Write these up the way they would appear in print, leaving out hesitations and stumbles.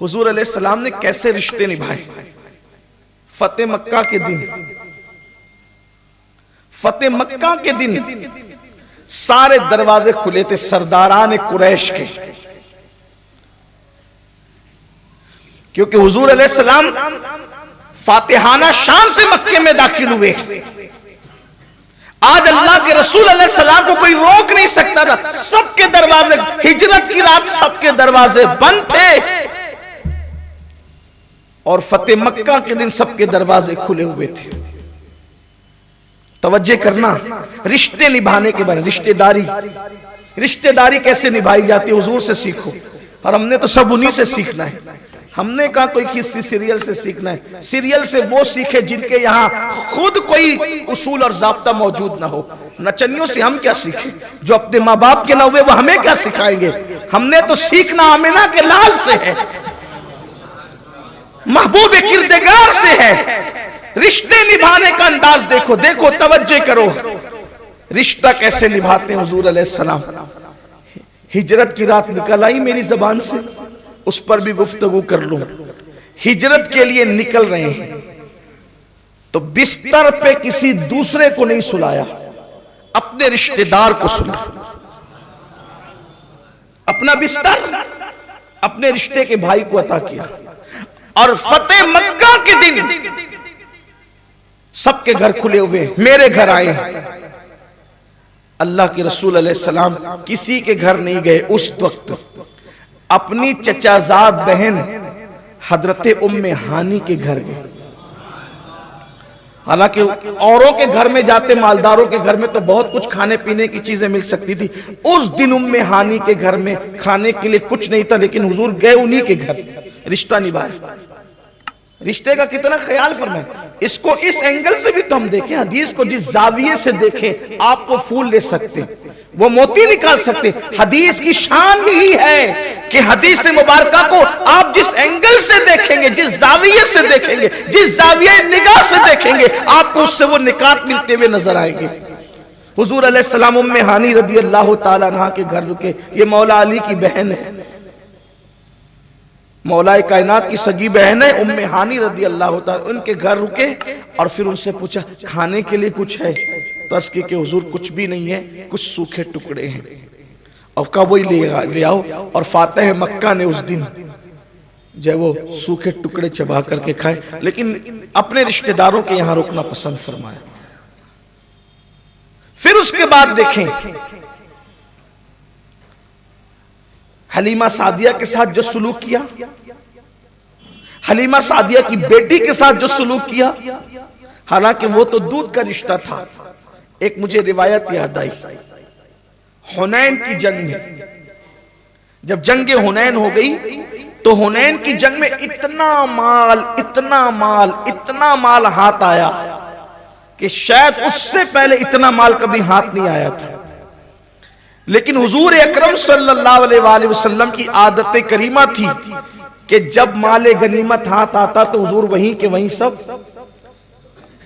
हुजूर अलैहिस्सलाम ने कैसे रिश्ते निभाए। फतेह मक्का के दिन, फतेह मक्का के दिन सारे दरवाजे खुले थे सरदारान कुरैश के, क्योंकि हुजूर अलैहिस्सलाम फातिहाना शान से मक्के में दाखिल हुए। आज अल्लाह के रसूल अलैहिस्सलाम को कोई रोक नहीं सकता था। सबके दरवाजे, हिजरत की रात सबके दरवाजे बंद थे, और फतेह मक्का के दिन सबके दरवाजे खुले हुए थे। तवज्जो करना, रिश्ते निभाने के बारे में, रिश्तेदारी कैसे निभाई जाती है हुजूर से सीखो। और हमने तो सब उन्हीं से सीखना है। हमने कहा कोई किसी सीरियल से सीखना है। सीरियल से वो सीखे जिनके यहाँ खुद कोई उसूल और ज़ाब्ता मौजूद ना हो। नचनियों से हम क्या सीखें, जो अपने माँ बाप के ना हुए वो हमें क्या सिखाएंगे। हमने तो सीखना आमिना के लाल से है, महबूब किरदगार से है। रिश्ते निभाने का अंदाज देखो, देखो तवज्जो करो, रिश्ता कैसे निभाते हैं हुजूर अलैहिस्सलाम। हिजरत की रात निकल आई मेरी जबान से, उस पर भी गुफ्तगू कर लूं। हिजरत के लिए निकल रहे हैं तो बिस्तर पे किसी दूसरे को नहीं सुलाया, अपने रिश्तेदार को सुला। अपना बिस्तर अपने रिश्ते के भाई को अता किया। और फतेह मक्का के दिन सबके घर खुले हुए, मेरे घर आए। अल्लाह के रसूल अलैहिस्सलाम किसी के घर नहीं गए। उस वक्त अपनी चचाजाद बहन हजरत उम्मे हानी के घर गए। हालांकि औरों के घर में जाते, मालदारों के घर में तो बहुत कुछ खाने पीने की चीजें मिल सकती थी। उस दिन उम्मे हानी के घर में खाने के लिए कुछ नहीं था, लेकिन हुजूर गए उन्हीं के घर, रिश्ता निभाया। रिश्ते का कितना ख्याल फरमाए। इसको इस एंगल से भी तो हम देखें, हदीस को जिस जाविये से देखें आपको फूल ले सकते, वो मोती निकाल सकते। हदीस की शान यही है कि हदीस मुबारका को आप जिस एंगल से देखेंगे, जिस जाविये से देखेंगे, जिस जाविये निगाह से देखेंगे, आपको उससे वो निकात मिलते हुए नजर आएंगे। हुजूर अलैहिस्सलाम उम्मे हानी रदी अल्लाह ताला अन्हा के घर रुके। ये मौला अली की बहन है, मौलाए कायनात की सगी बहन है उम्मे हानी रदी अल्लाह ताला। उनके घर रुके और फिर उनसे पूछा खाने के लिए कुछ है? तो अर्ज़ की कि हुजूर कुछ भी नहीं है, कुछ सूखे टुकड़े हैं। और कहा वही ले आओ। और फातिह मक्का ने उस दिन जब वो सूखे टुकड़े चबा करके खाए, लेकिन अपने रिश्तेदारों के यहां रुकना पसंद फरमाया। फिर उसके बाद देखें हलीमा सादिया के साथ जो सलूक किया, हलीमा सादिया की बेटी के साथ जो सलूक किया, हालांकि वो तो दूध का रिश्ता था। एक मुझे रिवायत याद आई, हुनैन की जंग में जब जंग हुनैन हो गई तो हुनैन की जंग में इतना माल हाथ आया कि शायद उससे पहले इतना माल कभी हाथ नहीं आया था। लेकिन हुजूर अकरम सल्लल्लाहु अलैहि वसल्लम की आदत करीमा थी कि जब माले गनीमत हाथ आता तो हुजूर वहीं के वहीं सब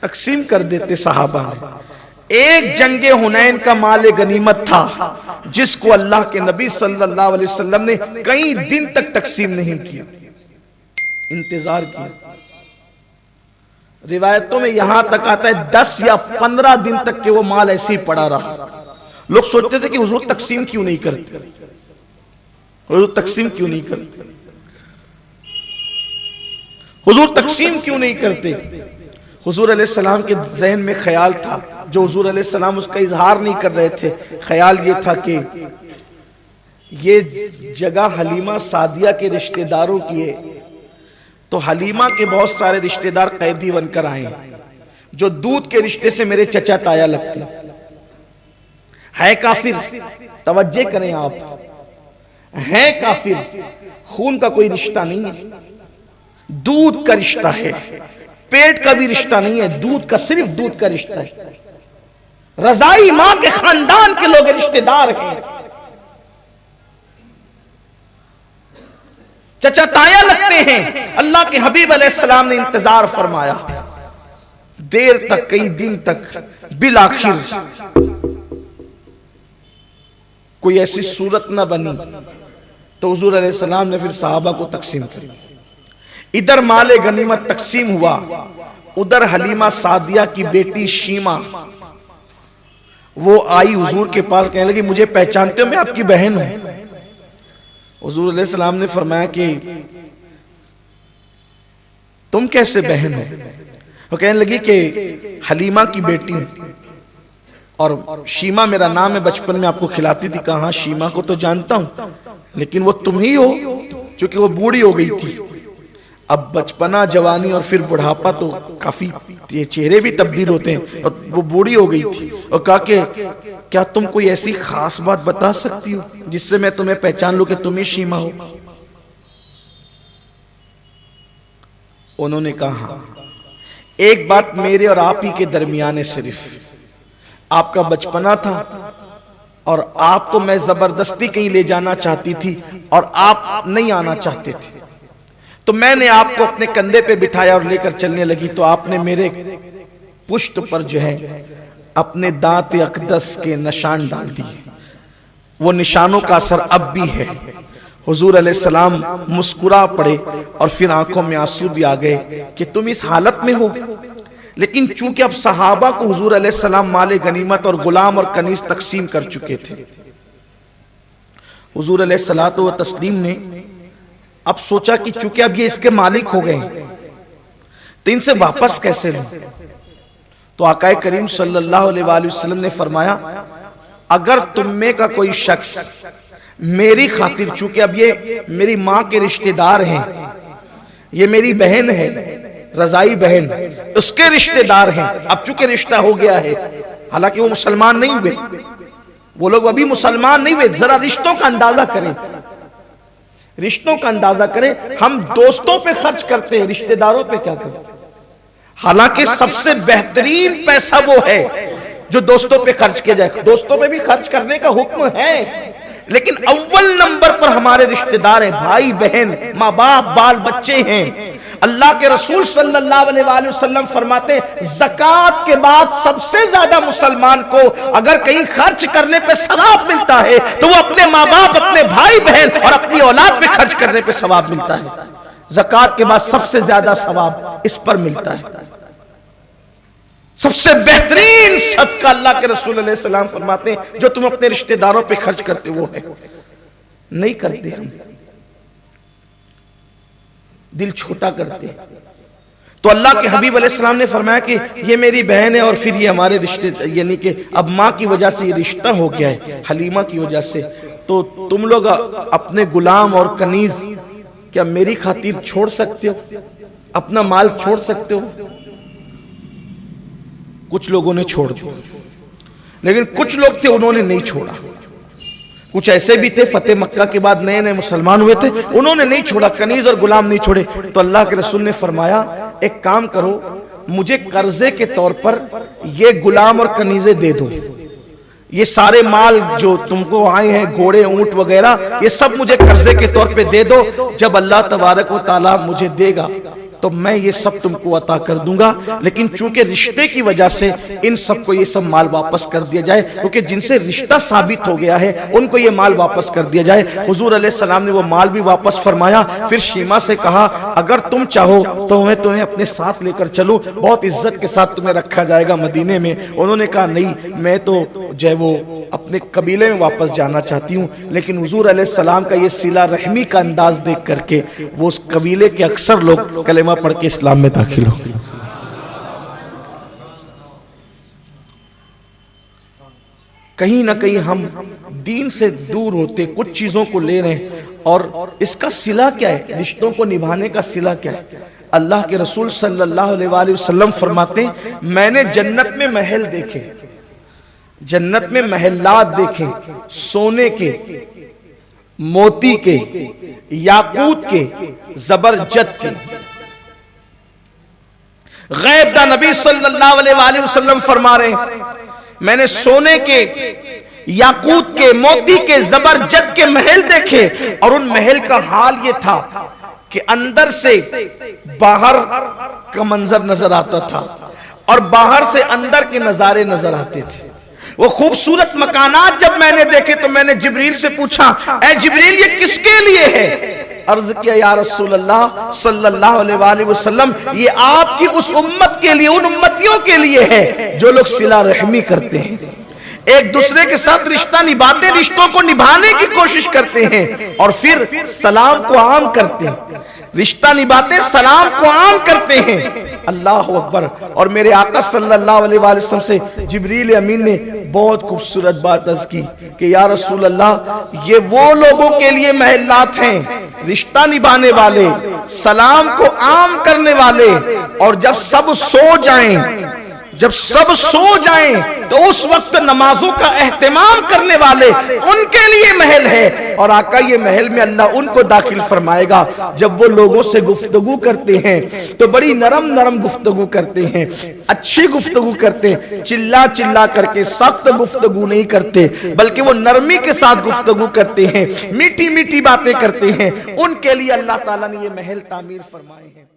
तकसीम कर देते सहाबा में। एक जंगे हुनैन का माले गनीमत था जिसको अल्लाह के नबी सल्लल्लाहु अलैहि वसल्लम ने कई दिन तक तकसीम नहीं किया, इंतजार किया। रिवायतों में यहां तक आता है 10 या 15 दिन तक के वो माल ऐसे ही पड़ा रहा। लोग सोचते थे कि हुजूर तकसीम क्यों नहीं करते, हुजूर तकसीम क्यों नहीं करते, हुजूर तकसीम क्यों नहीं करते। हुजूर अलैहिस्सलाम के ज़हन में ख्याल था, जो हुजूर अलैहिस्सलाम उसका इजहार नहीं कर रहे थे। ख्याल ये था कि ये जगह हलीमा सादिया के रिश्तेदारों की है, तो हलीमा के बहुत सारे रिश्तेदार कैदी बनकर आए जो दूध के रिश्ते से मेरे चचा ताया लगते है। काफिर, तवज्जो करें आप, है काफिर, खून का कोई रिश्ता नहीं है, दूध का रिश्ता है, पेट का भी रिश्ता नहीं है, दूध का, सिर्फ दूध का रिश्ता है। रजाई मां के खानदान के लोग रिश्तेदार हैं। चचा ताया लगते हैं। अल्लाह के हबीब अलैहिस्सलाम ने इंतजार फरमाया देर तक, कई दिन तक। बिलाखिर कोई ऐसी सूरत न बनी तो हुजूर अलैहिस्सलाम ने फिर सहाबा को तकसीम कर दी। इधर माले गनीमत तकसीम हुआ, उधर हलीमा सादिया की बेटी शीमा वो आई हुजूर के पास, कहने लगी मुझे पहचानते हो, मैं आपकी बहन हूं। हुजूर अलैहिस्सलाम ने फरमाया कि तुम कैसे बहन हो? वो कहने लगी कि हलीमा की बेटी और शीमा मेरा नाम है, बचपन में आपको खिलाती थी। कहा शीमा को तो जानता हूं, लेकिन वो तुम ही हो, क्योंकि वो बूढ़ी हो गई थी। अब बचपना, जवानी और फिर बुढ़ापा तो काफी चेहरे भी तब्दील होते हैं, और वो बूढ़ी हो गई थी। और कहा कि क्या तुम कोई ऐसी खास बात बता सकती हो जिससे मैं तुम्हें पहचान लूं कि तुम ही शीमा हो? उन्होंने कहा एक बात मेरे और आप ही के दरमियान है, सिर्फ आपका बचपना था और आपको मैं जबरदस्ती कहीं ले जाना चाहती थी और आप नहीं आना चाहते थे, तो मैंने आपको अपने कंधे पे बिठाया और लेकर चलने लगी, तो आपने मेरे पुष्ट पर जो है अपने दांत अक़दस के निशान डाल दिए। वो निशानों का असर अब भी है। हुजूर अलैहिस्सलाम मुस्कुरा पड़े और फिर आंखों में आंसू भी आ गए कि तुम इस हालत में हो। लेकिन चूंकि अब सहाबा को हुजूर अलैहिस्सलाम माले गनीमत और गुलाम और कनीज तकसीम कर चुके थे, हुजूर अलैहिस्सलातो व तस्लीम ने अब सोचा कि चूंकि अब ये इसके मालिक हो गए तो इनसे वापस कैसे लूं। तो आकाए करीम सल्लल्लाहु अलैहि वसल्लम ने फरमाया, अगर तुम में का कोई शख्स मेरी खातिर, चूंकि अब ये मेरी मां के रिश्तेदार हैं, ये मेरी बहन है, रजाई बहन, उसके रिश्तेदार हैं, अब चूंकि रिश्ता हो गया है, हालांकि वो मुसलमान नहीं हुए, वो लोग अभी मुसलमान नहीं हुए। जरा रिश्तों का अंदाजा करें, रिश्तों का अंदाजा करें। हम दोस्तों पे खर्च करते हैं, रिश्तेदारों पे क्या करते हैं? हालांकि सबसे बेहतरीन पैसा वो है जो दोस्तों पे खर्च किया जाए। दोस्तों पे भी खर्च करने का हुक्म है, लेकिन अव्वल नंबर पर हमारे रिश्तेदार हैं, भाई बहन, माँ बाप, बाल बच्चे हैं। अल्लाह के रसूल सल्लल्लाहु अलैहि वसल्लम फरमाते हैं, ज़कात के बाद सबसे ज्यादा मुसलमान को अगर कहीं खर्च करने पे सवाब मिलता है तो वो अपने माँ बाप, अपने भाई बहन और अपनी औलाद पे खर्च करने पे सवाब मिलता है। ज़कात के बाद सबसे ज्यादा सवाब इस पर मिलता है। सबसे बेहतरीन सदका अल्लाह के रसूल अलैहि सलाम फरमाते हैं जो तुम अपने रिश्तेदारों पे खर्च करते वो है। नहीं करते, हम दिल छोटा करते। तो अल्लाह के हबीब अलैहिस्सलाम ने फरमाया कि ये मेरी बहन है और फिर ये हमारे रिश्ते, यानी कि अब माँ की वजह से ये रिश्ता हो गया है, हलीमा की वजह से, तो तुम लोग अपने गुलाम और कनीज क्या मेरी खातिर छोड़ सकते हो? अपना माल छोड़ सकते हो? कुछ लोगों ने छोड़ दिया, लेकिन कुछ लोग थे उन्होंने नहीं छोड़ा। कुछ ऐसे भी थे फतेह मक्का के बाद नए नए मुसलमान हुए थे, उन्होंने नहीं छोड़ा, कनीज और गुलाम नहीं छोड़े। तो अल्लाह के रसूल ने फरमाया, एक काम करो, मुझे कर्जे के तौर पर ये गुलाम और कनीजे दे दो, ये सारे माल जो तुमको आए हैं, घोड़े ऊंट वगैरह, ये सब मुझे कर्जे के तौर पे दे दो। जब अल्लाह तबारक व तआला मुझे देगा तो मैं ये सब तुमको अता कर दूंगा, लेकिन चूंकि रिश्ते की वजह से इन सबको ये सब माल वापस कर दिया जाए, क्योंकि जिनसे रिश्ता साबित हो गया है उनको ये माल वापस कर दिया जाए। हुजूर अलैहिस्सलाम ने वो माल भी वापस फरमाया। फिर शीमा से कहा, अगर तुम चाहो तो मैं तुम्हें अपने साथ लेकर चलूं, बहुत इज्जत के साथ तुम्हें रखा जाएगा मदीने में। उन्होंने कहा, नहीं, मैं तो जो है वो अपने कबीले में वापस जाना चाहती हूँ। लेकिन हुजूर अलैहिस्सलाम का ये सिला रहमी का अंदाज देख करके वो उस कबीले के अक्सर लोग कलेमा पढ़ के इस्लाम में दाखिल हो। कहीं ना कहीं हम दीन से दूर होते, कुछ चीजों को ले रहे हैं, और इसका सिला क्या है? रिश्तों को निभाने का सिला क्या है? अल्लाह के रसूल सल्लल्लाहु अलैहि वसल्लम फरमाते हैं, मैंने जन्नत में महल देखे, जन्नत में महल्लात देखे, सोने के, मोती के, याकूत के, जबरजद के। गैब दा नबी सल्लल्लाहु अलैहि वसल्लम फरमा रहे हैं, मैंने सोने के, याकूत के, मोती के, जबरजद के महल देखे, और उन महल का हाल ये था कि अंदर से बाहर का मंजर नजर आता था और बाहर से अंदर के नजारे नजर आते थे। वो खूबसूरत मकानात जब मैंने देखे तो मैंने जिब्रील से पूछा, ऐ जिब्रील ये किसके लिए है? अर्ज किया, या रसूल अल्लाह सल्लल्लाहु अलैहि वसल्लम, ये आपकी उस उम्मत के लिए, उन उम्मतियों के लिए है जो लोग सिला रहमी करते हैं, एक दूसरे के साथ रिश्ता निभाते, रिश्तों को निभाने की कोशिश करते हैं और फिर सलाम को आम करते हैं, रिश्ता निभाते सलाम को आम करते हैं। अल्लाह अकबर। और मेरे आका सल्लल्लाहु अलैहि वसल्लम से जिब्रील अमीन ने बहुत खूबसूरत बात अर्ज की कि या रसूल अल्लाह, ये वो लोगों के लिए महलात हैं, रिश्ता निभाने वाले, सलाम को आम करने वाले, और जब सब सो जाएं, जब सब सो जाएं तो उस वक्त नमाजों का एहतमाम करने वाले, उनके लिए महल है। और आका ये महल में अल्लाह उनको दाखिल फरमाएगा जब वो लोगों से गुफ्तगू करते हैं तो बड़ी नरम नरम गुफ्तगू करते हैं, अच्छी गुफ्तगू करते हैं, चिल्ला चिल्ला करके सख्त गुफ्तगू नहीं करते, बल्कि वो नरमी के साथ गुफ्तगू करते हैं, मीठी मीठी बातें करते हैं। उनके लिए अल्लाह ताला ने ये महल तामीर फरमाए हैं।